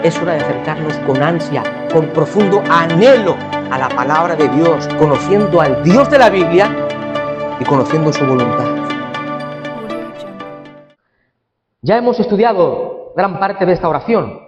Es hora de acercarnos con ansia, con profundo anhelo a la palabra de Dios, conociendo al Dios de la Biblia y conociendo su voluntad. Ya hemos estudiado gran parte de esta oración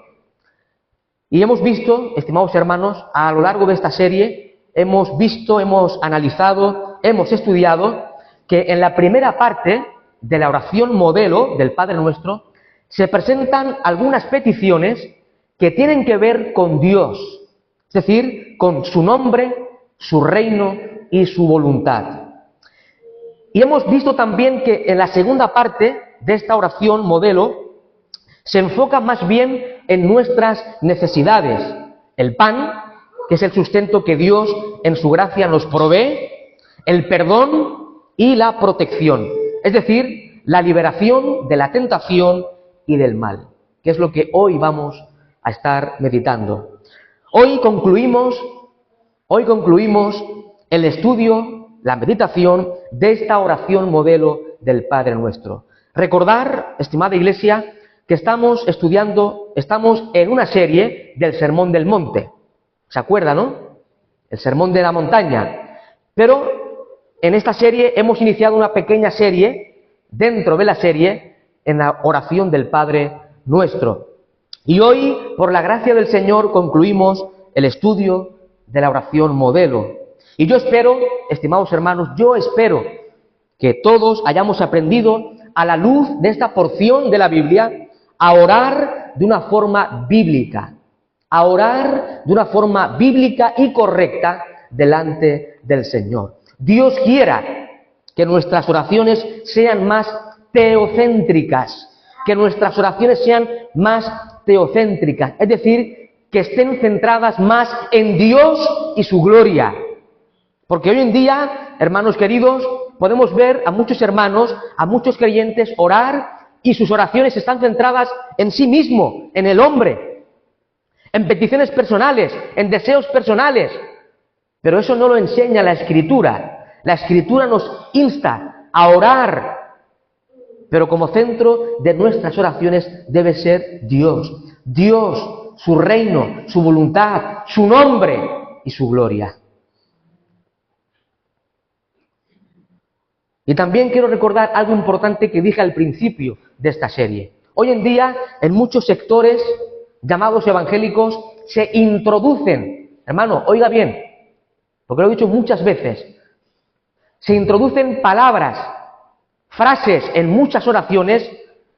y hemos visto, estimados hermanos, a lo largo de esta serie, hemos visto, hemos analizado, hemos estudiado que en la primera parte de la oración modelo del Padre Nuestro se presentan algunas peticiones que tienen que ver con Dios, es decir, con su nombre, su reino y su voluntad. Y hemos visto también que en la segunda parte de esta oración modelo se enfoca más bien en nuestras necesidades. El pan, que es el sustento que Dios en su gracia nos provee, el perdón y la protección, es decir, la liberación de la tentación y del mal, que es lo que hoy vamos a estar meditando. Hoy concluimos el estudio, la meditación de esta oración modelo del Padre Nuestro. Recordar, estimada Iglesia, que estamos en una serie del Sermón del Monte. ¿Se acuerda, no? El Sermón de la Montaña. Pero en esta serie hemos iniciado una pequeña serie, dentro de la serie, en la oración del Padre Nuestro. Y hoy, por la gracia del Señor, concluimos el estudio de la oración modelo. Y yo espero, estimados hermanos, que todos hayamos aprendido, a la luz de esta porción de la Biblia, a orar de una forma bíblica. A orar de una forma bíblica y correcta delante del Señor. Dios quiera que nuestras oraciones sean más teocéntricas, que nuestras oraciones sean más teocéntricas, es decir, que estén centradas más en Dios y su gloria. Porque hoy en día, hermanos queridos, podemos ver a muchos hermanos, a muchos creyentes orar y sus oraciones están centradas en sí mismo, en el hombre, en peticiones personales, en deseos personales. Pero eso no lo enseña la Escritura. La Escritura nos insta a orar, pero como centro de nuestras oraciones debe ser Dios. Dios, su reino, su voluntad, su nombre y su gloria. Y también quiero recordar algo importante que dije al principio de esta serie. Hoy en día, en muchos sectores llamados evangélicos, se introducen, hermano, oiga bien, porque lo he dicho muchas veces, se introducen palabras, frases en muchas oraciones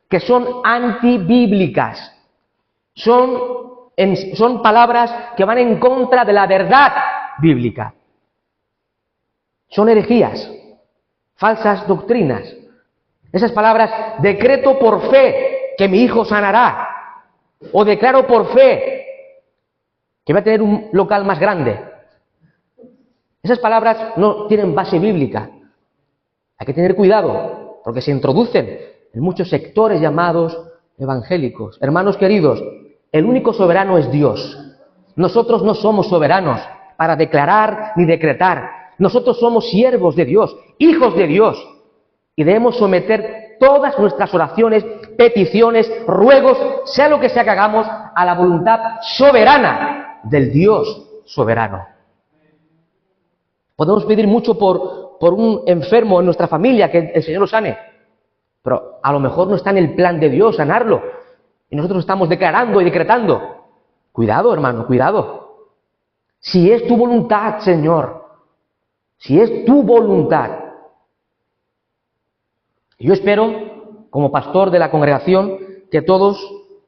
que son antibíblicas. Son palabras que van en contra de la verdad bíblica. Son herejías, falsas doctrinas. Esas palabras, decreto por fe que mi hijo sanará, o declaro por fe que va a tener un local más grande. Esas palabras no tienen base bíblica. Hay que tener cuidado, porque se introducen en muchos sectores llamados evangélicos. Hermanos queridos, el único soberano es Dios. Nosotros no somos soberanos para declarar ni decretar. Nosotros somos siervos de Dios, hijos de Dios, y debemos someter todas nuestras oraciones, peticiones, ruegos, sea lo que sea que hagamos, a la voluntad soberana del Dios soberano. Podemos pedir mucho por un enfermo en nuestra familia, que el Señor lo sane, pero a lo mejor no está en el plan de Dios sanarlo, y nosotros estamos declarando y decretando. Cuidado, hermano, cuidado. Si es tu voluntad, Señor, si es tu voluntad. Yo espero, como pastor de la congregación, que todos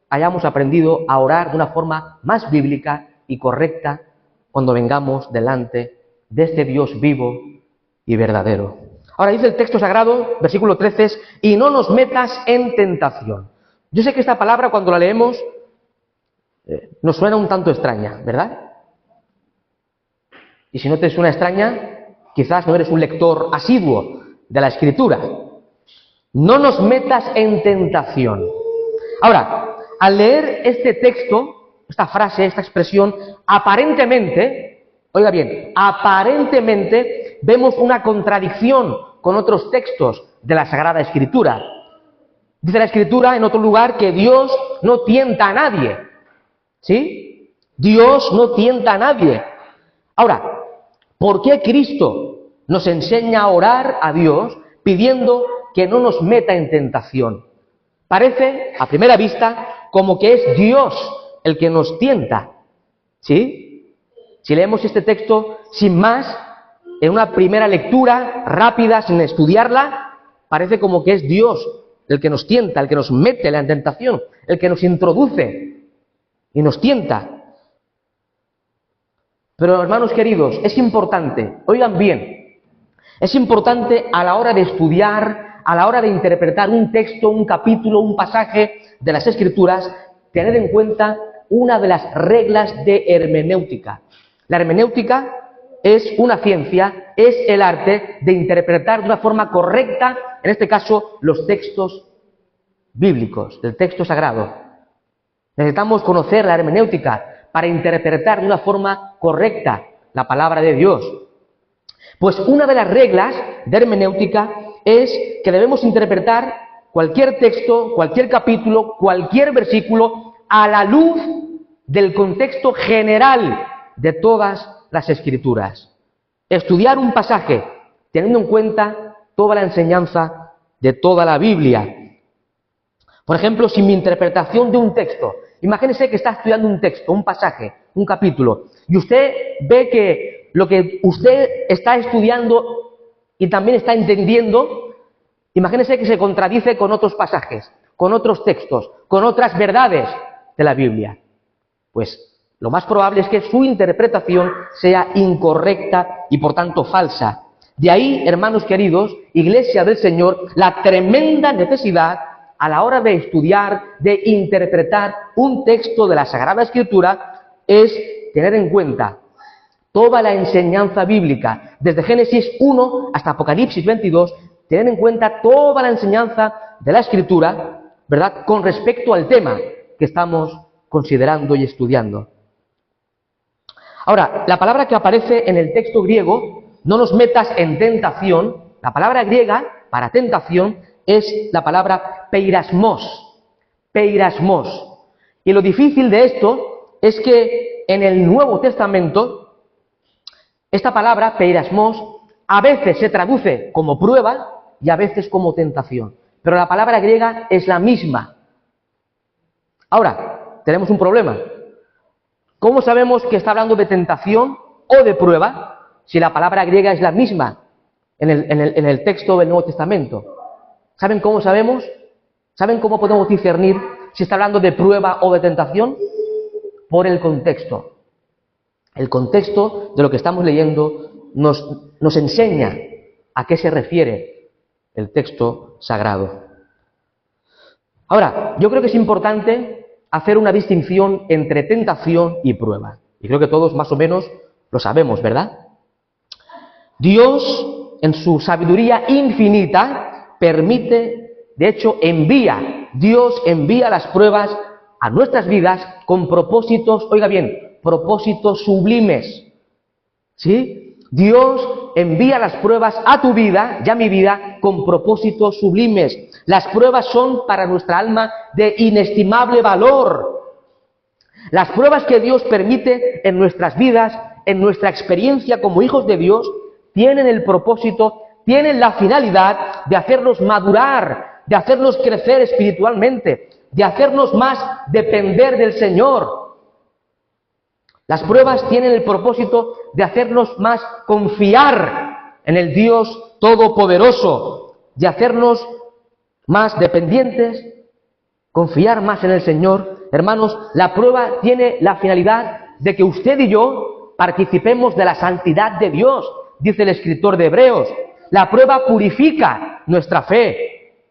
hayamos aprendido a orar de una forma más bíblica y correcta cuando vengamos delante de este Dios vivo y verdadero. Ahora dice el texto sagrado, versículo 13, y no nos metas en tentación. Yo sé que esta palabra cuando la leemos nos suena un tanto extraña, ¿verdad? Y si no te suena extraña, quizás no eres un lector asiduo de la Escritura. No nos metas en tentación. Ahora, al leer este texto, esta frase, esta expresión, aparentemente, oiga bien, aparentemente vemos una contradicción con otros textos de la Sagrada Escritura. Dice la Escritura en otro lugar que Dios no tienta a nadie. ¿Sí? Dios no tienta a nadie. Ahora, ¿por qué Cristo nos enseña a orar a Dios pidiendo que no nos meta en tentación? Parece, a primera vista, como que es Dios el que nos tienta. ¿Sí? Si leemos este texto sin más, en una primera lectura rápida, sin estudiarla, parece como que es Dios el que nos tienta, el que nos mete en la tentación, el que nos introduce y nos tienta. Pero, hermanos queridos, es importante, oigan bien, es importante a la hora de estudiar, a la hora de interpretar un texto, un capítulo, un pasaje de las Escrituras, tener en cuenta una de las reglas de hermenéutica. La hermenéutica es una ciencia, es el arte de interpretar de una forma correcta, en este caso, los textos bíblicos, el texto sagrado. Necesitamos conocer la hermenéutica para interpretar de una forma correcta la palabra de Dios. Pues una de las reglas de hermenéutica es que debemos interpretar cualquier texto, cualquier capítulo, cualquier versículo a la luz del contexto general de todas las Escrituras. Estudiar un pasaje teniendo en cuenta toda la enseñanza de toda la Biblia. Por ejemplo, si mi interpretación de un texto, imagínese que está estudiando un texto, un pasaje, un capítulo, y usted ve que lo que usted está estudiando y también está entendiendo, imagínese que se contradice con otros pasajes, con otros textos, con otras verdades de la Biblia. Pues lo más probable es que su interpretación sea incorrecta y por tanto falsa. De ahí, hermanos queridos, Iglesia del Señor, la tremenda necesidad a la hora de estudiar, de interpretar un texto de la Sagrada Escritura, es tener en cuenta toda la enseñanza bíblica, desde Génesis 1 hasta Apocalipsis 22, tener en cuenta toda la enseñanza de la Escritura, ¿verdad?, con respecto al tema que estamos considerando y estudiando. Ahora, la palabra que aparece en el texto griego, no nos metas en tentación, la palabra griega para tentación es la palabra peirasmos, peirasmos. Y lo difícil de esto es que en el Nuevo Testamento, esta palabra peirasmos a veces se traduce como prueba y a veces como tentación. Pero la palabra griega es la misma. Ahora, tenemos un problema. ¿Cómo sabemos que está hablando de tentación o de prueba si la palabra griega es la misma en el texto del Nuevo Testamento? ¿Saben cómo sabemos? ¿Saben cómo podemos discernir si está hablando de prueba o de tentación? Por el contexto. El contexto de lo que estamos leyendo nos enseña a qué se refiere el texto sagrado. Ahora, yo creo que es importante hacer una distinción entre tentación y prueba. Y creo que todos más o menos lo sabemos, ¿verdad? Dios, en su sabiduría infinita, permite, de hecho, Dios envía las pruebas a nuestras vidas con propósitos, oiga bien, propósitos sublimes. ¿Sí? Dios envía las pruebas a tu vida y a mi vida con propósitos sublimes. Las pruebas son para nuestra alma de inestimable valor. Las pruebas que Dios permite en nuestras vidas, en nuestra experiencia como hijos de Dios, tienen el propósito, tienen la finalidad de hacernos madurar, de hacernos crecer espiritualmente, de hacernos más depender del Señor. Las pruebas tienen el propósito de hacernos más confiar en el Dios Todopoderoso, de hacernos más dependientes, confiar más en el Señor. Hermanos, la prueba tiene la finalidad de que usted y yo participemos de la santidad de Dios, dice el escritor de Hebreos. La prueba purifica nuestra fe.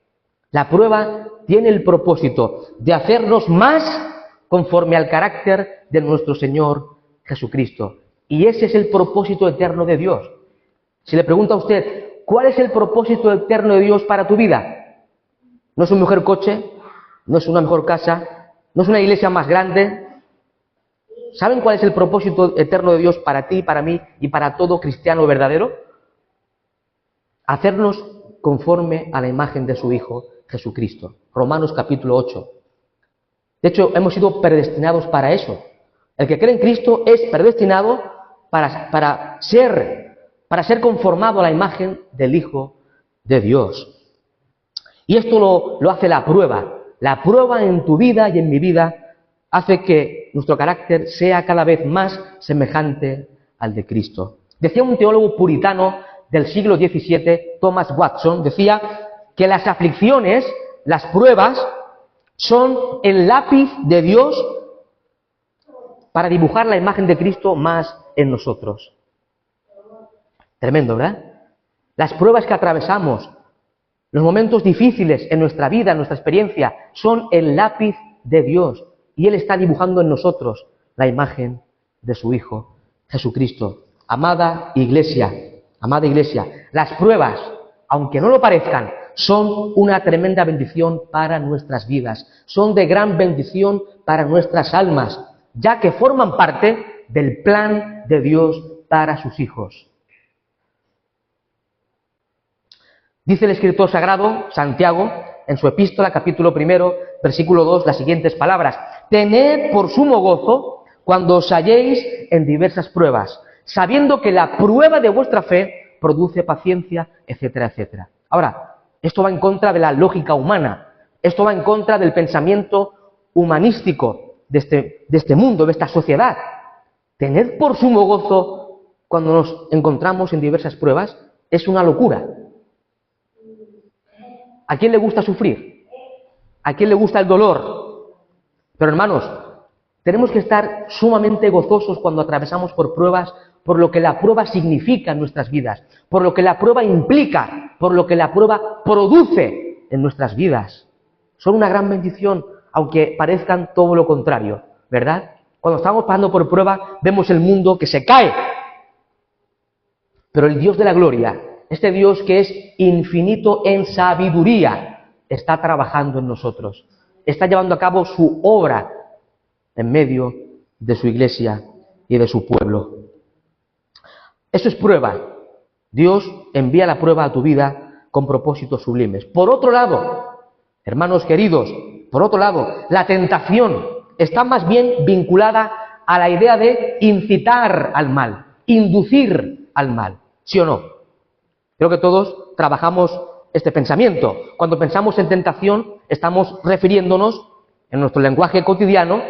La prueba tiene el propósito de hacernos más conforme al carácter de nuestro Señor Jesucristo. Y ese es el propósito eterno de Dios. Si le pregunta a usted, ¿cuál es el propósito eterno de Dios para tu vida? ¿No es un mejor coche? ¿No es una mejor casa? ¿No es una iglesia más grande? ¿Saben cuál es el propósito eterno de Dios para ti, para mí y para todo cristiano verdadero? Hacernos conforme a la imagen de su Hijo Jesucristo. Romanos capítulo 8. De hecho, hemos sido predestinados para eso. El que cree en Cristo es predestinado para ser conformado a la imagen del Hijo de Dios. Y esto lo hace la prueba. La prueba en tu vida y en mi vida hace que nuestro carácter sea cada vez más semejante al de Cristo. Decía un teólogo puritano del siglo XVII, Thomas Watson, decía que las aflicciones, las pruebas, son el lápiz de Dios para dibujar la imagen de Cristo más en nosotros. Tremendo, ¿verdad? Las pruebas que atravesamos, los momentos difíciles en nuestra vida, en nuestra experiencia, son el lápiz de Dios. Y Él está dibujando en nosotros la imagen de su Hijo, Jesucristo. Amada Iglesia, las pruebas, aunque no lo parezcan, son una tremenda bendición para nuestras vidas. Son de gran bendición para nuestras almas, ya que forman parte del plan de Dios para sus hijos. Dice el escritor sagrado, Santiago, en su epístola, capítulo 1, versículo 2, las siguientes palabras: tened por sumo gozo cuando os halléis en diversas pruebas, sabiendo que la prueba de vuestra fe produce paciencia, etcétera, etcétera. Ahora, esto va en contra de la lógica humana, esto va en contra del pensamiento humanístico de este mundo, de esta sociedad. Tened por sumo gozo cuando nos encontramos en diversas pruebas es una locura. ¿A quién le gusta sufrir? ¿A quién le gusta el dolor? Pero hermanos, tenemos que estar sumamente gozosos cuando atravesamos por pruebas, por lo que la prueba significa en nuestras vidas, por lo que la prueba implica, por lo que la prueba produce en nuestras vidas. Son una gran bendición, aunque parezcan todo lo contrario, ¿verdad? Cuando estamos pasando por prueba, vemos el mundo que se cae. Pero el Dios de la gloria, este Dios que es infinito en sabiduría, está trabajando en nosotros. Está llevando a cabo su obra en medio de su iglesia y de su pueblo. Eso es prueba. Dios envía la prueba a tu vida con propósitos sublimes. Por otro lado, hermanos queridos, por otro lado, la tentación está más bien vinculada a la idea de incitar al mal, inducir al mal, ¿sí o no? Creo que todos trabajamos este pensamiento. Cuando pensamos en tentación, estamos refiriéndonos, en nuestro lenguaje cotidiano,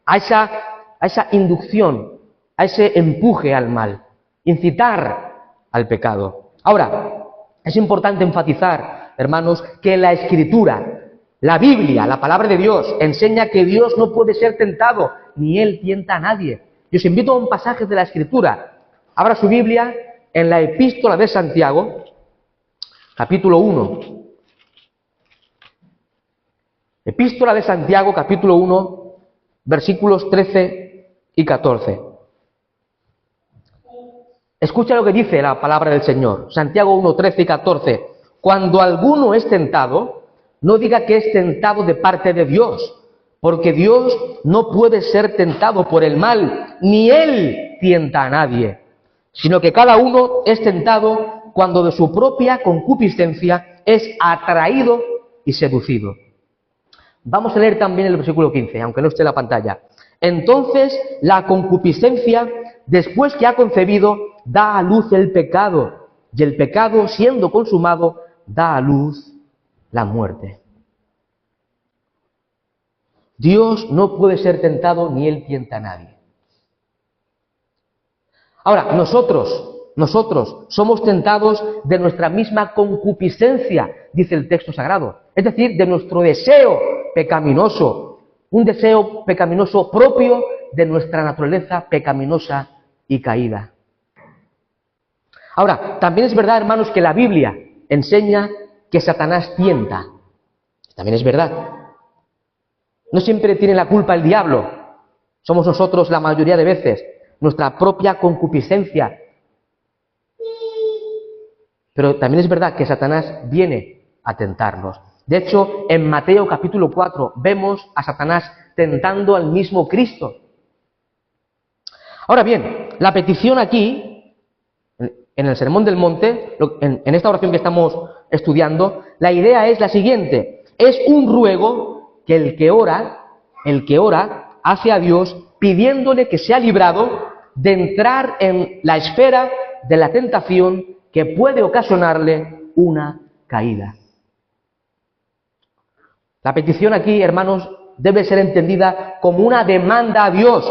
a esa inducción, a ese empuje al mal, incitar al pecado. Ahora, es importante enfatizar, hermanos, que la Escritura, la Biblia, la palabra de Dios, enseña que Dios no puede ser tentado, ni Él tienta a nadie. Yo os invito a un pasaje de la Escritura. Abra su Biblia en la epístola de Santiago, capítulo 1. Epístola de Santiago, capítulo 1, versículos 13 y 14. Escucha lo que dice la palabra del Señor. Santiago 1, 13 y 14. Cuando alguno es tentado, no diga que es tentado de parte de Dios, porque Dios no puede ser tentado por el mal, ni Él tienta a nadie, sino que cada uno es tentado cuando de su propia concupiscencia es atraído y seducido. Vamos a leer también el versículo 15, aunque no esté en la pantalla. Entonces la concupiscencia, después que ha concebido, da a luz el pecado, y el pecado, siendo consumado, da a luz la muerte. Dios no puede ser tentado, ni Él tienta a nadie. Ahora, nosotros somos tentados de nuestra misma concupiscencia, dice el texto sagrado, es decir, de nuestro deseo pecaminoso, un deseo pecaminoso propio de nuestra naturaleza pecaminosa y caída. Ahora, también es verdad, hermanos, que la Biblia enseña que Satanás tienta. También es verdad. No siempre tiene la culpa el diablo. Somos nosotros la mayoría de veces, nuestra propia concupiscencia. Pero también es verdad que Satanás viene a tentarnos. De hecho, en Mateo capítulo 4 vemos a Satanás tentando al mismo Cristo. Ahora bien, la petición aquí, en el Sermón del Monte, en esta oración que estamos estudiando, la idea es la siguiente: es un ruego que el que ora El que ora hace a Dios pidiéndole que sea librado de entrar en la esfera de la tentación que puede ocasionarle una caída. La petición aquí, hermanos, debe ser entendida como una demanda a Dios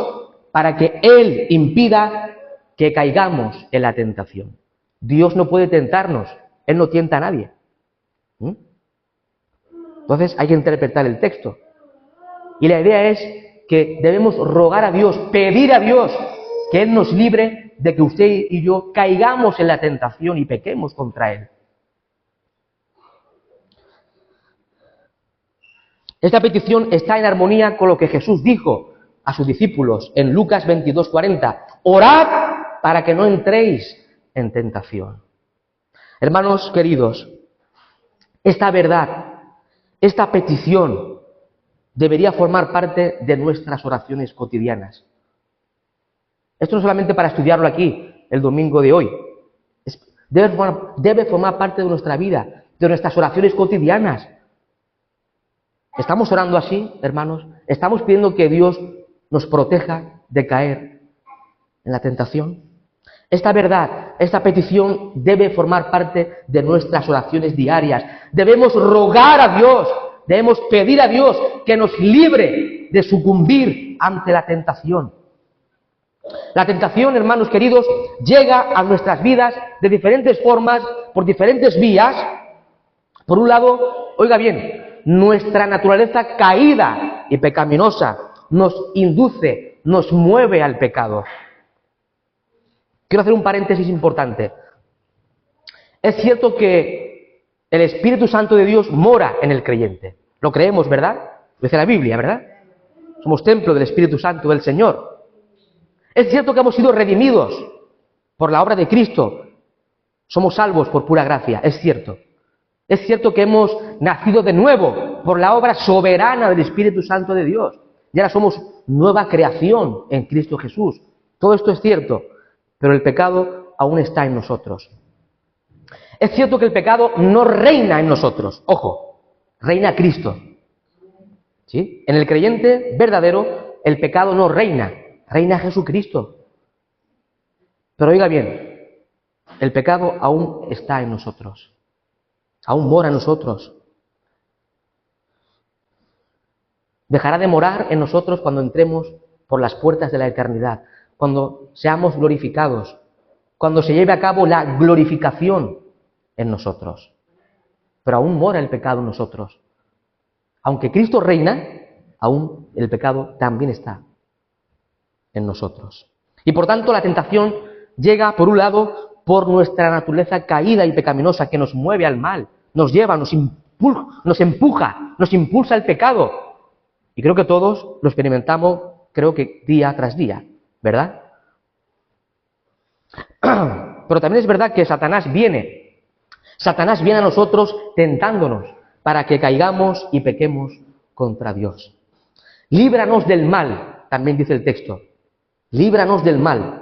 para que Él impida que caigamos en la tentación. Dios no puede tentarnos, Él no tienta a nadie. Entonces hay que interpretar el texto. Y la idea es que debemos rogar a Dios, pedir a Dios que Él nos libre de que usted y yo caigamos en la tentación y pequemos contra Él. Esta petición está en armonía con lo que Jesús dijo a sus discípulos en Lucas 22:40. Orad para que no entréis en tentación. Hermanos queridos, esta verdad, esta petición debería formar parte de nuestras oraciones cotidianas. Esto no solamente para estudiarlo aquí, el domingo de hoy. Debe formar parte de nuestra vida, de nuestras oraciones cotidianas. ¿Estamos orando así, hermanos? ¿Estamos pidiendo que Dios nos proteja de caer en la tentación? Esta verdad, esta petición debe formar parte de nuestras oraciones diarias. Debemos rogar a Dios, debemos pedir a Dios que nos libre de sucumbir ante la tentación. La tentación, hermanos queridos, llega a nuestras vidas de diferentes formas, por diferentes vías. Por un lado, oiga bien, nuestra naturaleza caída y pecaminosa nos induce, nos mueve al pecado. Quiero hacer un paréntesis importante. Es cierto que el Espíritu Santo de Dios mora en el creyente. Lo creemos, ¿verdad? Lo dice la Biblia, ¿verdad? Somos templo del Espíritu Santo del Señor. Es cierto que hemos sido redimidos por la obra de Cristo. Somos salvos por pura gracia, es cierto. Es cierto que hemos nacido de nuevo por la obra soberana del Espíritu Santo de Dios. Y ahora somos nueva creación en Cristo Jesús. Todo esto es cierto, pero el pecado aún está en nosotros. Es cierto que el pecado no reina en nosotros. Ojo, reina Cristo. ¿Sí? En el creyente verdadero, el pecado no reina, reina Jesucristo. Pero oiga bien, el pecado aún está en nosotros. Aún mora en nosotros. Dejará de morar en nosotros cuando entremos por las puertas de la eternidad, cuando seamos glorificados, cuando se lleve a cabo la glorificación en nosotros. Pero aún mora el pecado en nosotros. Aunque Cristo reina, aún el pecado también está en nosotros. Y por tanto la tentación llega, por un lado, por nuestra naturaleza caída y pecaminosa que nos mueve al mal, nos lleva, nos empuja, nos impulsa al pecado. Y creo que todos lo experimentamos, creo que día tras día, ¿verdad? Pero también es verdad que Satanás viene a nosotros tentándonos para que caigamos y pequemos contra Dios. Líbranos del mal, también dice el texto. Líbranos del mal.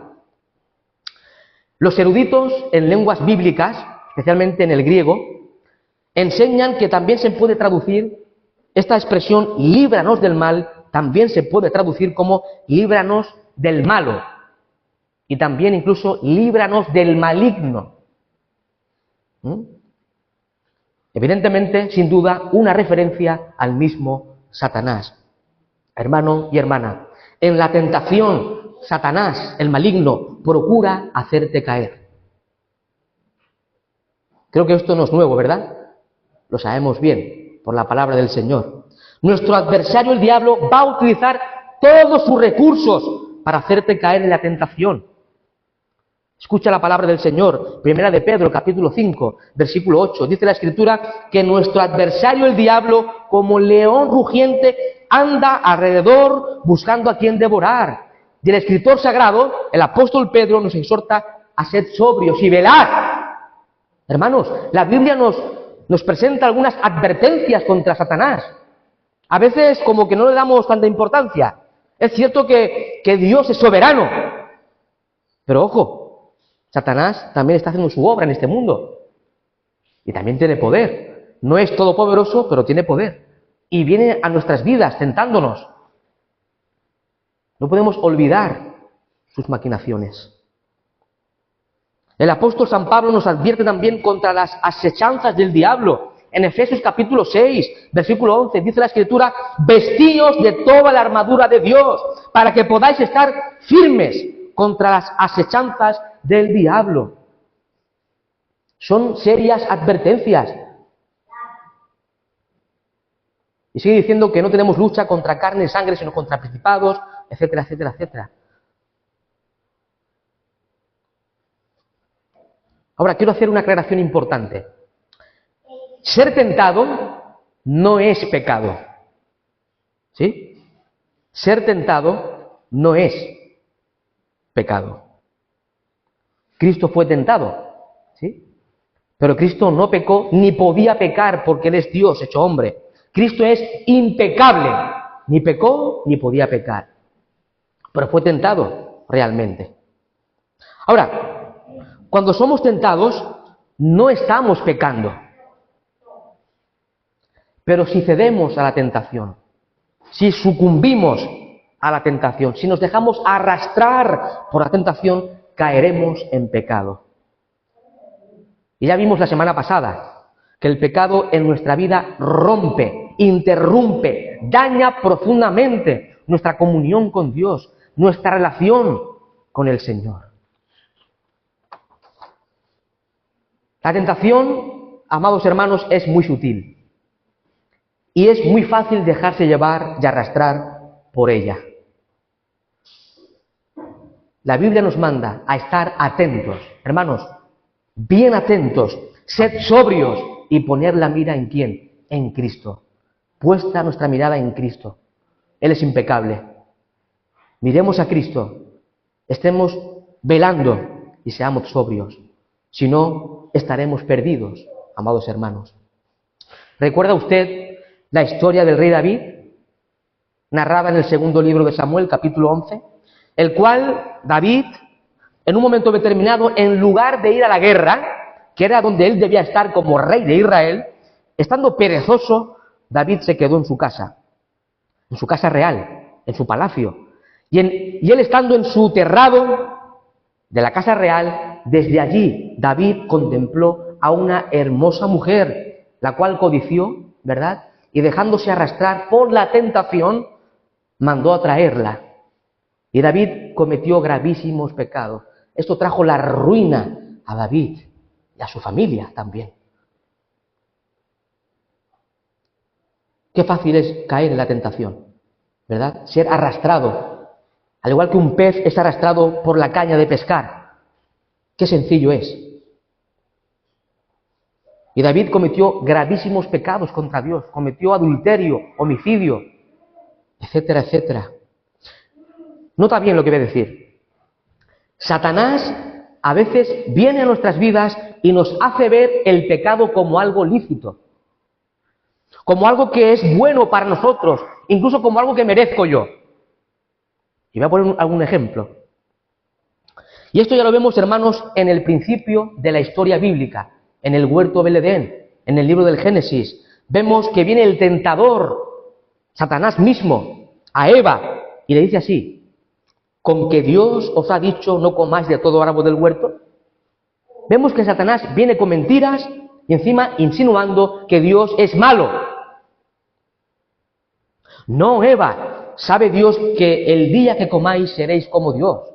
Los eruditos en lenguas bíblicas, especialmente en el griego, enseñan que también se puede traducir esta expresión líbranos del mal, también se puede traducir como líbranos del malo. Y también incluso líbranos del maligno. Evidentemente, sin duda, una referencia al mismo Satanás. Hermano y hermana, en la tentación, Satanás, el maligno, procura hacerte caer. Creo que esto no es nuevo, ¿verdad? Lo sabemos bien por la palabra del Señor. Nuestro adversario, el diablo, va a utilizar todos sus recursos para hacerte caer en la tentación. Escucha la palabra del Señor, primera de Pedro, capítulo 5, versículo 8. Dice la Escritura que nuestro adversario, el diablo, como león rugiente, anda alrededor buscando a quien devorar. Y el escritor sagrado, el apóstol Pedro, nos exhorta a ser sobrios y velad. Hermanos, la Biblia nos presenta algunas advertencias contra Satanás. A veces como que no le damos tanta importancia. Es cierto que Dios es soberano. Pero ojo, Satanás también está haciendo su obra en este mundo. Y también tiene poder. No es todopoderoso, pero tiene poder. Y viene a nuestras vidas tentándonos. No podemos olvidar sus maquinaciones. El apóstol San Pablo nos advierte también contra las asechanzas del diablo. En Efesios capítulo 6, versículo 11, dice la Escritura: vestíos de toda la armadura de Dios, para que podáis estar firmes contra las asechanzas del diablo. Son serias advertencias. Y sigue diciendo que no tenemos lucha contra carne y sangre, sino contra principados, etcétera, etcétera, etcétera. Ahora, quiero hacer una aclaración importante. Ser tentado no es pecado. ¿Sí? Ser tentado no es pecado. Cristo fue tentado, ¿sí? Pero Cristo no pecó ni podía pecar porque Él es Dios hecho hombre. Cristo es impecable. Ni pecó ni podía pecar. Pero fue tentado realmente. Ahora, cuando somos tentados, no estamos pecando. Pero si cedemos a la tentación, si sucumbimos a la tentación, si nos dejamos arrastrar por la tentación, caeremos en pecado. Y ya vimos la semana pasada que el pecado en nuestra vida rompe, interrumpe, daña profundamente nuestra comunión con Dios, nuestra relación con el Señor. La tentación, amados hermanos, es muy sutil. Y es muy fácil dejarse llevar y arrastrar por ella. La Biblia nos manda a estar atentos, hermanos, bien atentos, sed sobrios y poner la mira ¿en quién? En Cristo. Puesta nuestra mirada en Cristo. Él es impecable. Miremos a Cristo, estemos velando y seamos sobrios. Si no, estaremos perdidos, amados hermanos. ¿Recuerda usted la historia del rey David, narrada en el segundo libro de Samuel, capítulo 11, el cual David, en un momento determinado, en lugar de ir a la guerra, que era donde él debía estar como rey de Israel, estando perezoso, David se quedó en su casa real, en su palacio, y él estando en su terrado de la casa real, desde allí David contempló a una hermosa mujer, la cual codició, ¿verdad? Y dejándose arrastrar por la tentación, mandó a traerla. Y David cometió gravísimos pecados. Esto trajo la ruina a David y a su familia también. Qué fácil es caer en la tentación, ¿verdad? Ser arrastrado. Al igual que un pez es arrastrado por la caña de pescar. Qué sencillo es. Y David cometió gravísimos pecados contra Dios, cometió adulterio, homicidio, etcétera, etcétera. Nota bien lo que voy a decir. Satanás a veces viene a nuestras vidas y nos hace ver el pecado como algo lícito, como algo que es bueno para nosotros, incluso como algo que merezco yo. Y voy a poner algún ejemplo. Y esto ya lo vemos, hermanos, en el principio de la historia bíblica. En el huerto del Edén, en el libro del Génesis, vemos que viene el tentador, Satanás mismo, a Eva, y le dice así: ¿con que Dios os ha dicho no comáis de todo árbol del huerto? Vemos que Satanás viene con mentiras y encima insinuando que Dios es malo. No, Eva, sabe Dios que el día que comáis seréis como Dios. O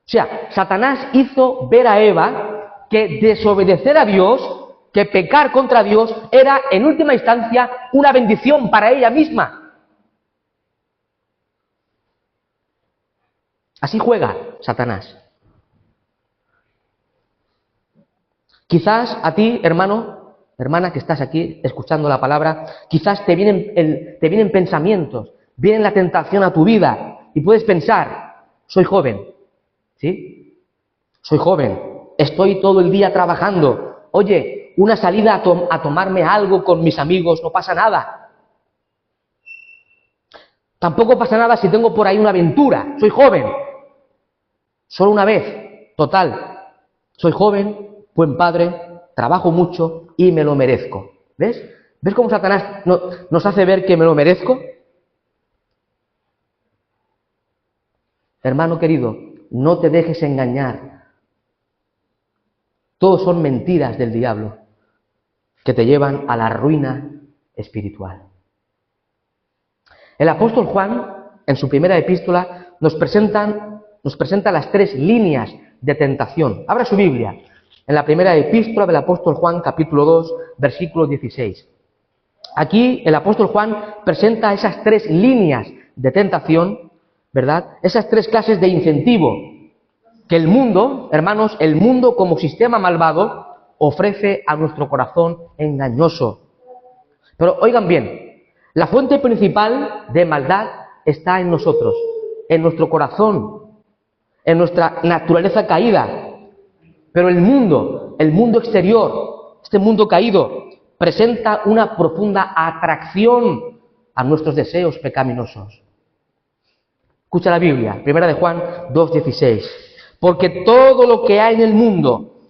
sea, Satanás hizo ver a Eva que desobedecer a Dios, que pecar contra Dios, era en última instancia una bendición para ella misma. Así juega Satanás. Quizás a ti, hermano, hermana que estás aquí escuchando la palabra, quizás te vienen pensamientos, viene la tentación a tu vida y puedes pensar: soy joven, ¿sí? Soy joven. Estoy todo el día trabajando. Oye, una salida a tomarme algo con mis amigos, no pasa nada. Tampoco pasa nada si tengo por ahí una aventura. Soy joven. Solo una vez. Total. Soy joven, buen padre, trabajo mucho y me lo merezco. ¿Ves? ¿Ves cómo Satanás nos hace ver que me lo merezco? Hermano querido, no te dejes engañar. Todos son mentiras del diablo que te llevan a la ruina espiritual. El apóstol Juan, en su primera epístola, nos presenta las 3 líneas de tentación. Abra su Biblia en la primera epístola del apóstol Juan, capítulo 2, versículo 16. Aquí el apóstol Juan presenta esas 3 líneas de tentación, ¿verdad? Esas 3 clases de incentivo que el mundo, hermanos, el mundo como sistema malvado ofrece a nuestro corazón engañoso. Pero oigan bien, la fuente principal de maldad está en nosotros, en nuestro corazón, en nuestra naturaleza caída. Pero el mundo exterior, este mundo caído, presenta una profunda atracción a nuestros deseos pecaminosos. Escucha la Biblia, primera de Juan 2:16. Porque todo lo que hay en el mundo,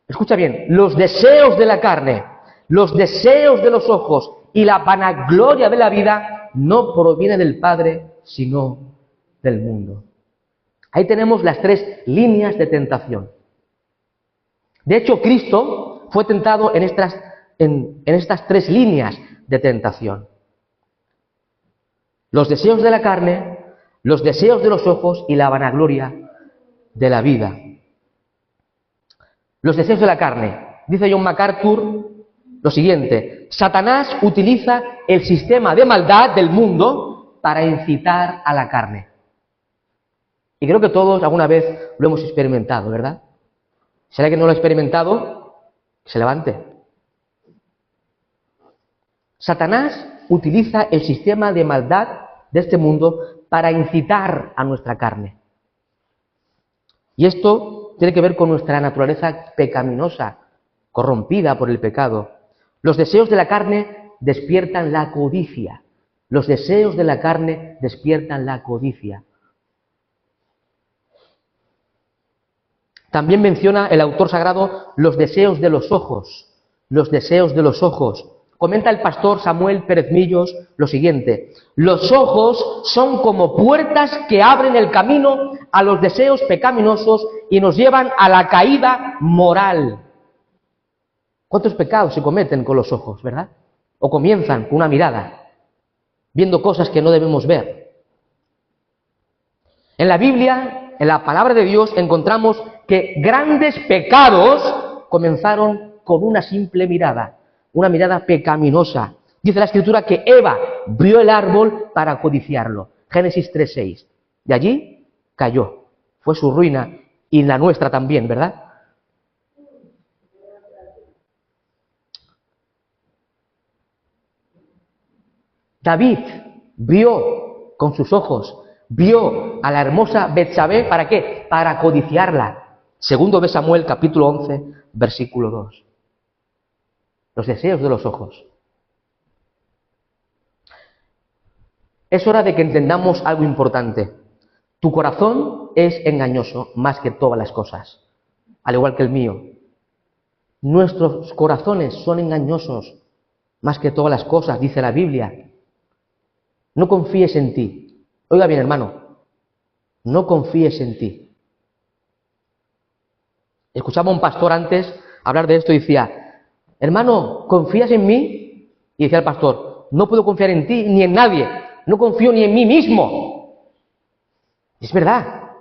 escucha bien, los deseos de la carne, los deseos de los ojos y la vanagloria de la vida no proviene del Padre, sino del mundo. Ahí tenemos las 3 líneas de tentación. De hecho, Cristo fue tentado en estas 3 líneas de tentación. Los deseos de la carne, los deseos de los ojos y la vanagloria de la vida. Los deseos de la carne. Dice John MacArthur lo siguiente: Satanás utiliza el sistema de maldad del mundo para incitar a la carne. Y creo que todos alguna vez lo hemos experimentado, ¿verdad? Si alguien no lo ha experimentado, que se levante. Satanás utiliza el sistema de maldad de este mundo para incitar a nuestra carne. Y esto tiene que ver con nuestra naturaleza pecaminosa, corrompida por el pecado. Los deseos de la carne despiertan la codicia. Los deseos de la carne despiertan la codicia. También menciona el autor sagrado los deseos de los ojos. Los deseos de los ojos. Comenta el pastor Samuel Pérez Millos lo siguiente: los ojos son como puertas que abren el camino a los deseos pecaminosos y nos llevan a la caída moral. ¿Cuántos pecados se cometen con los ojos, verdad? O comienzan con una mirada, viendo cosas que no debemos ver. En la Biblia, en la palabra de Dios, encontramos que grandes pecados comenzaron con una simple mirada, una mirada pecaminosa. Dice la Escritura que Eva vio el árbol para codiciarlo. Génesis 3:6. De allí cayó. Fue su ruina y la nuestra también, ¿verdad? David vio con sus ojos, vio a la hermosa Betsabé, ¿para qué? Para codiciarla. Segundo de Samuel, capítulo 11, versículo 2. Los deseos de los ojos. Es hora de que entendamos algo importante. Tu corazón es engañoso más que todas las cosas, al igual que el mío. Nuestros corazones son engañosos más que todas las cosas, dice la Biblia. No confíes en ti. Oiga bien, hermano, no confíes en ti. Escuchaba a un pastor antes hablar de esto y decía: hermano, ¿confías en mí? Y decía el pastor: no puedo confiar en ti ni en nadie, no confío ni en mí mismo. Es verdad,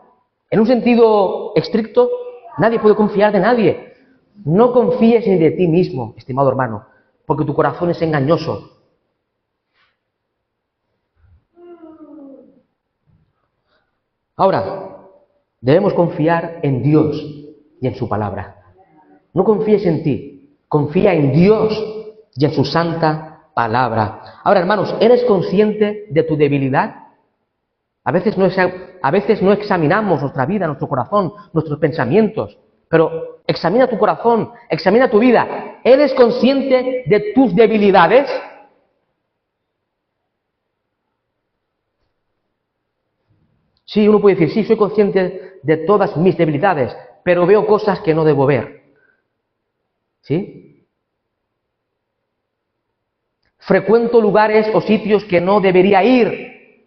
en un sentido estricto, nadie puede confiar de nadie. No confíes ni de ti mismo, estimado hermano, porque tu corazón es engañoso. Ahora, debemos confiar en Dios y en su palabra. No confíes en ti, confía en Dios y en su santa palabra. Ahora, hermanos, ¿eres consciente de tu debilidad? A veces no examinamos nuestra vida, nuestro corazón, nuestros pensamientos, pero examina tu corazón, examina tu vida. ¿Eres consciente de tus debilidades? Sí, uno puede decir: sí, soy consciente de todas mis debilidades, pero veo cosas que no debo ver. ¿Sí? Frecuento lugares o sitios que no debería ir.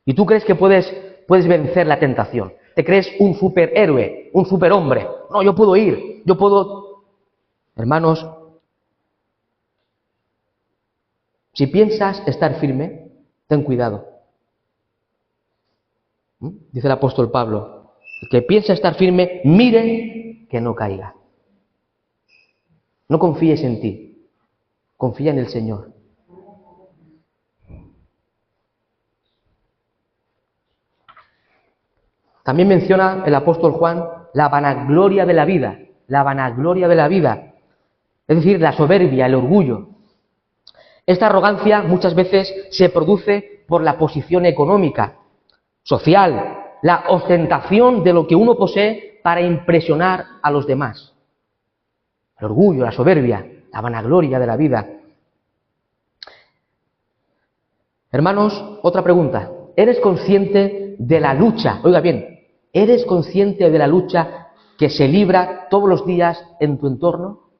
Y tú crees que puedes vencer la tentación. Te crees un superhéroe, un superhombre. No, yo puedo ir, yo puedo... Hermanos, si piensas estar firme, ten cuidado. Dice el apóstol Pablo, el que piensa estar firme, mire que no caiga. No confíes en ti, confía en el Señor. También menciona el apóstol Juan la vanagloria de la vida, la vanagloria de la vida, es decir, la soberbia, el orgullo. Esta arrogancia muchas veces se produce por la posición económica, social, la ostentación de lo que uno posee para impresionar a los demás. El orgullo, la soberbia, la vanagloria de la vida. Hermanos, otra pregunta. ¿Eres consciente de la lucha? Oiga bien, ¿eres consciente de la lucha que se libra todos los días en tu entorno?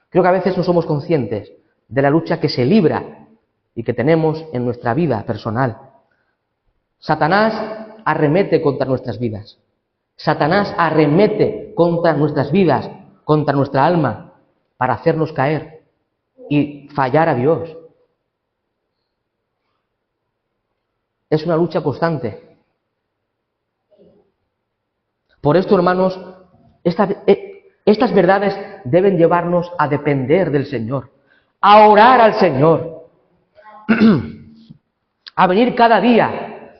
Creo que a veces no somos conscientes de la lucha que se libra y que tenemos en nuestra vida personal. Satanás arremete contra nuestras vidas. Satanás arremete contra nuestras vidas, contra nuestra alma, para hacernos caer y fallar a Dios. Es una lucha constante. Por esto, hermanos, estas verdades deben llevarnos a depender del Señor, a orar al Señor, a venir cada día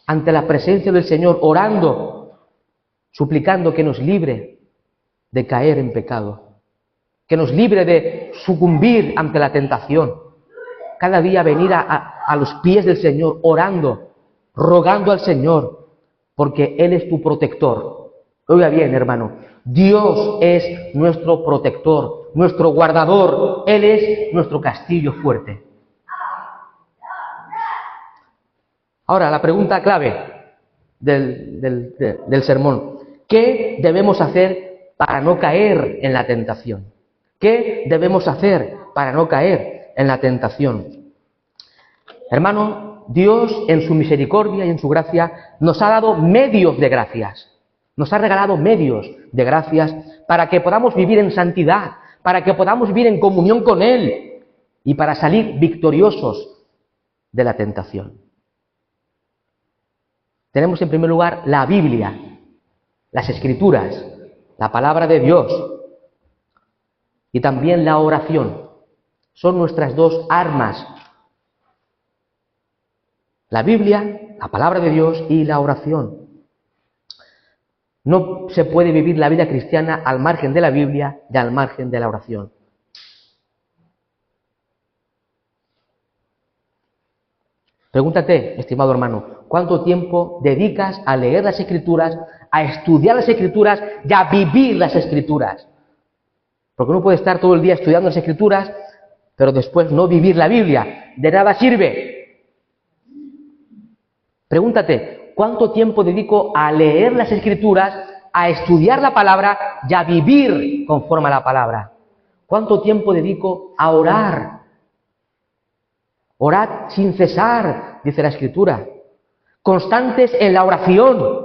ante la presencia del Señor, orando, suplicando que nos libre de caer en pecado, que nos libre de sucumbir ante la tentación. Cada día venir a los pies del Señor, orando, rogando al Señor, porque Él es tu protector. Oiga bien, hermano, Dios es nuestro protector, nuestro guardador, Él es nuestro castillo fuerte. Ahora, la pregunta clave del sermón. ¿Qué debemos hacer para no caer en la tentación? ¿Qué debemos hacer para no caer en la tentación? Hermano, Dios en su misericordia y en su gracia nos ha dado medios de gracias. Nos ha regalado medios de gracias para que podamos vivir en santidad, para que podamos vivir en comunión con Él y para salir victoriosos de la tentación. Tenemos en primer lugar la Biblia, las Escrituras, la palabra de Dios y también la oración. Son nuestras dos armas. La Biblia, la palabra de Dios y la oración. No se puede vivir la vida cristiana al margen de la Biblia y al margen de la oración. Pregúntate, estimado hermano, ¿cuánto tiempo dedicas a leer las Escrituras, a estudiar las Escrituras y a vivir las Escrituras? Porque uno puede estar todo el día estudiando las Escrituras, pero después no vivir la Biblia. De nada sirve. Pregúntate, ¿cuánto tiempo dedico a leer las Escrituras, a estudiar la palabra y a vivir conforme a la palabra? ¿Cuánto tiempo dedico a orar? Orad sin cesar, dice la Escritura. Constantes en la oración.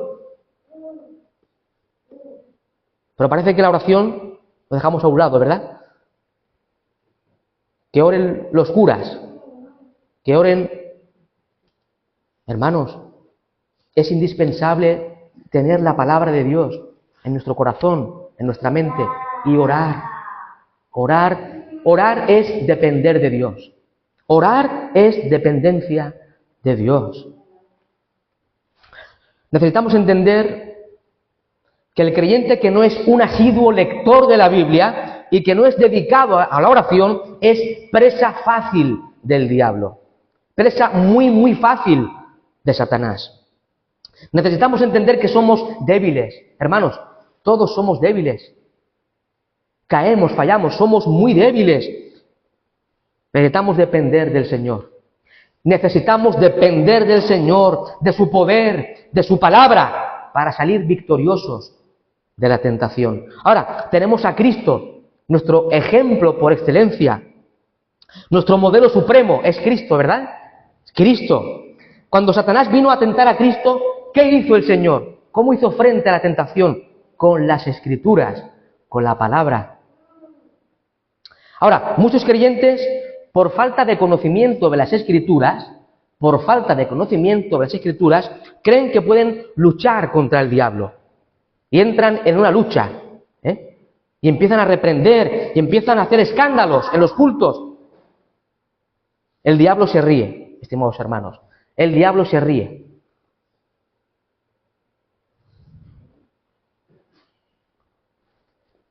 Pero parece que la oración lo dejamos a un lado, ¿verdad? Que oren los curas, que oren... Hermanos, es indispensable tener la palabra de Dios en nuestro corazón, en nuestra mente, y orar. Orar es depender de Dios. Orar es dependencia de Dios. Necesitamos entender que el creyente que no es un asiduo lector de la Biblia y que no es dedicado a la oración es presa fácil del diablo. Presa muy fácil de Satanás. Necesitamos entender que somos débiles. Hermanos, todos somos débiles. Caemos, fallamos, somos muy débiles. Necesitamos depender del Señor. Necesitamos depender del Señor, de su poder, de su palabra, para salir victoriosos de la tentación. Ahora, tenemos a Cristo, nuestro ejemplo por excelencia. Nuestro modelo supremo es Cristo, ¿verdad? Cristo. Cuando Satanás vino a tentar a Cristo, ¿qué hizo el Señor? ¿Cómo hizo frente a la tentación? Con las Escrituras, con la palabra. Ahora, muchos creyentes, por falta de conocimiento de las Escrituras, creen que pueden luchar contra el diablo. Y entran en una lucha, y empiezan a reprender, y empiezan a hacer escándalos en los cultos. El diablo se ríe, estimados hermanos. El diablo se ríe.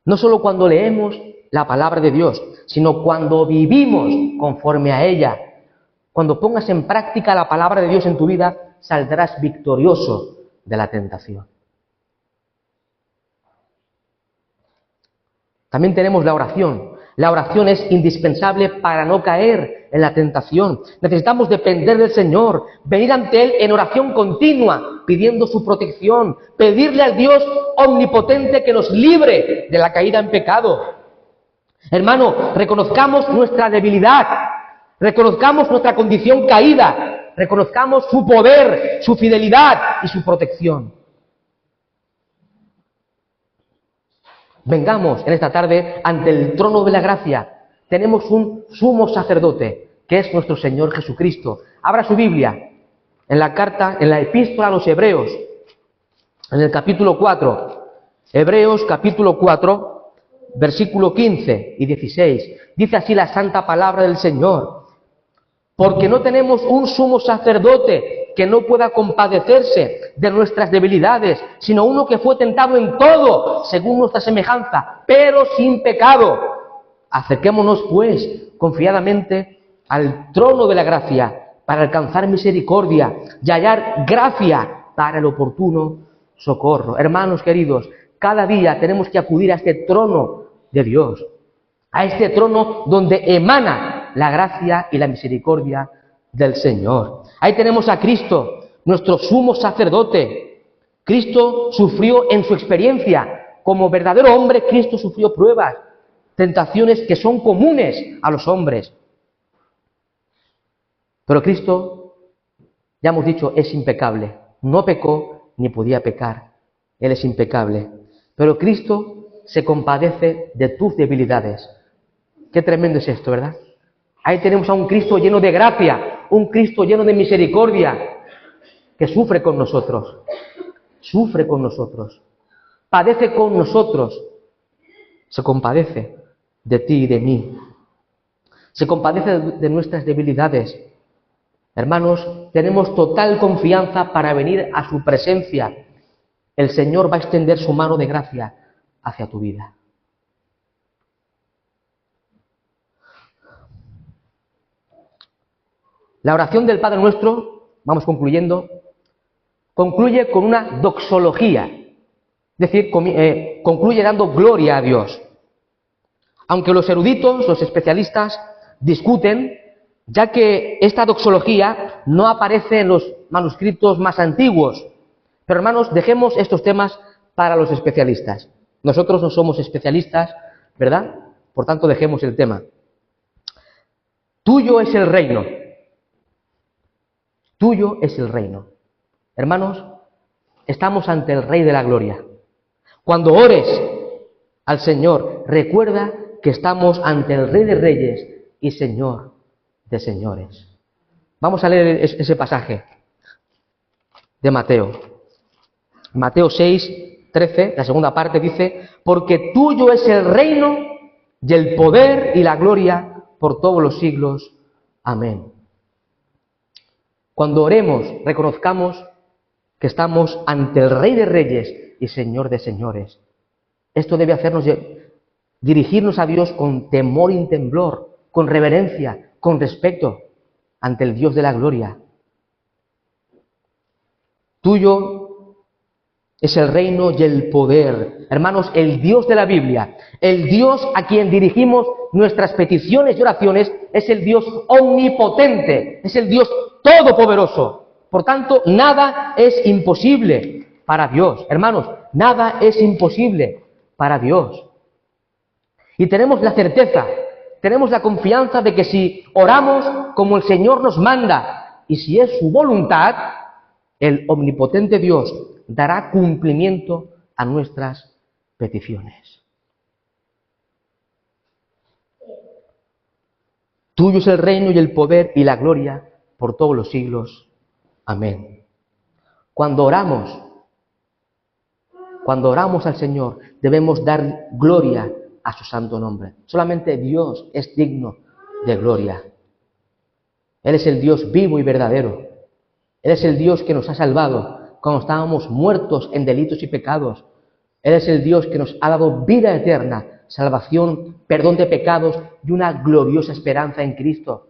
No solo cuando leemos la palabra de Dios, sino cuando vivimos conforme a ella. Cuando pongas en práctica la palabra de Dios en tu vida, saldrás victorioso de la tentación. También tenemos la oración. La oración es indispensable para no caer en la tentación. Necesitamos depender del Señor, venir ante Él en oración continua, pidiendo su protección, pedirle al Dios omnipotente que nos libre de la caída en pecado. Hermano, reconozcamos nuestra debilidad, reconozcamos nuestra condición caída, reconozcamos su poder, su fidelidad y su protección. Vengamos en esta tarde ante el trono de la gracia. Tenemos un sumo sacerdote, que es nuestro Señor Jesucristo. Abra su Biblia en la epístola a los Hebreos, en el capítulo 4. Hebreos capítulo 4, versículo 15 y 16. Dice así la santa palabra del Señor: porque no tenemos un sumo sacerdote que no pueda compadecerse de nuestras debilidades, sino uno que fue tentado en todo, según nuestra semejanza, pero sin pecado. Acerquémonos, pues, confiadamente al trono de la gracia, para alcanzar misericordia y hallar gracia para el oportuno socorro. Hermanos queridos, cada día tenemos que acudir a este trono de Dios, a este trono donde emana la gracia y la misericordia del Señor. Ahí tenemos a Cristo, nuestro sumo sacerdote. Cristo sufrió en su experiencia. Como verdadero hombre, Cristo sufrió pruebas, tentaciones que son comunes a los hombres. Pero Cristo, ya hemos dicho, es impecable. No pecó ni podía pecar. Él es impecable. Pero Cristo se compadece de tus debilidades. Qué tremendo es esto, ¿verdad? Ahí tenemos a un Cristo lleno de gracia, un Cristo lleno de misericordia, que sufre con nosotros, padece con nosotros, se compadece de ti y de mí, se compadece de nuestras debilidades. Hermanos, tenemos total confianza para venir a su presencia. El Señor va a extender su mano de gracia hacia tu vida. La oración del Padre Nuestro, vamos concluyendo, concluye con una doxología, es decir, concluye dando gloria a Dios. Aunque los eruditos, los especialistas, discuten, ya que esta doxología no aparece en los manuscritos más antiguos. Pero hermanos, dejemos estos temas para los especialistas. Nosotros no somos especialistas, ¿verdad? Por tanto, dejemos el tema. Tuyo es el reino. Tuyo es el reino. Hermanos, estamos ante el Rey de la Gloria. Cuando ores al Señor, recuerda que estamos ante el Rey de Reyes y Señor de Señores. Vamos a leer ese pasaje de Mateo. Mateo 6, 13, la segunda parte dice: porque tuyo es el reino y el poder y la gloria por todos los siglos. Amén. Cuando oremos, reconozcamos que estamos ante el Rey de Reyes y Señor de Señores. Esto debe hacernos dirigirnos a Dios con temor y temblor, con reverencia, con respeto, ante el Dios de la gloria. Tuyo es el reino y el poder. Hermanos, el Dios de la Biblia, el Dios a quien dirigimos nuestras peticiones y oraciones, es el Dios omnipotente, es el Dios todopoderoso. Por tanto, nada es imposible para Dios. Hermanos, nada es imposible para Dios. Y tenemos la certeza, tenemos la confianza de que si oramos como el Señor nos manda, y si es su voluntad, el omnipotente Dios dará cumplimiento a nuestras peticiones. Tuyo es el reino y el poder y la gloria por todos los siglos. Amén. Cuando oramos al Señor, debemos dar gloria a su santo nombre. Solamente Dios es digno de gloria. Él es el Dios vivo y verdadero. Él es el Dios que nos ha salvado cuando estábamos muertos en delitos y pecados. Él es el Dios que nos ha dado vida eterna, salvación, perdón de pecados y una gloriosa esperanza en Cristo.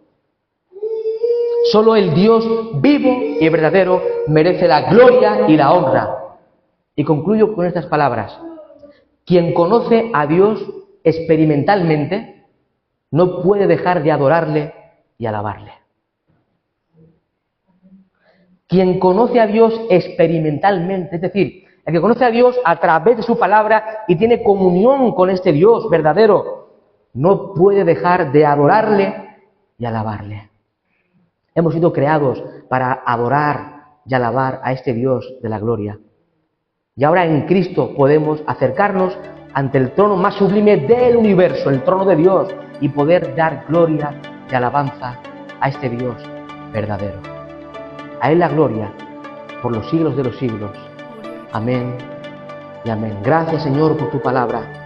Solo el Dios vivo y verdadero merece la gloria y la honra. Y concluyo con estas palabras. Quien conoce a Dios experimentalmente no puede dejar de adorarle y alabarle. Quien conoce a Dios experimentalmente, es decir, el que conoce a Dios a través de su palabra y tiene comunión con este Dios verdadero, no puede dejar de adorarle y alabarle. Hemos sido creados para adorar y alabar a este Dios de la gloria. Y ahora en Cristo podemos acercarnos ante el trono más sublime del universo, el trono de Dios, y poder dar gloria y alabanza a este Dios verdadero. A Él la gloria por los siglos de los siglos. Amén y amén. Gracias, Señor, por tu palabra.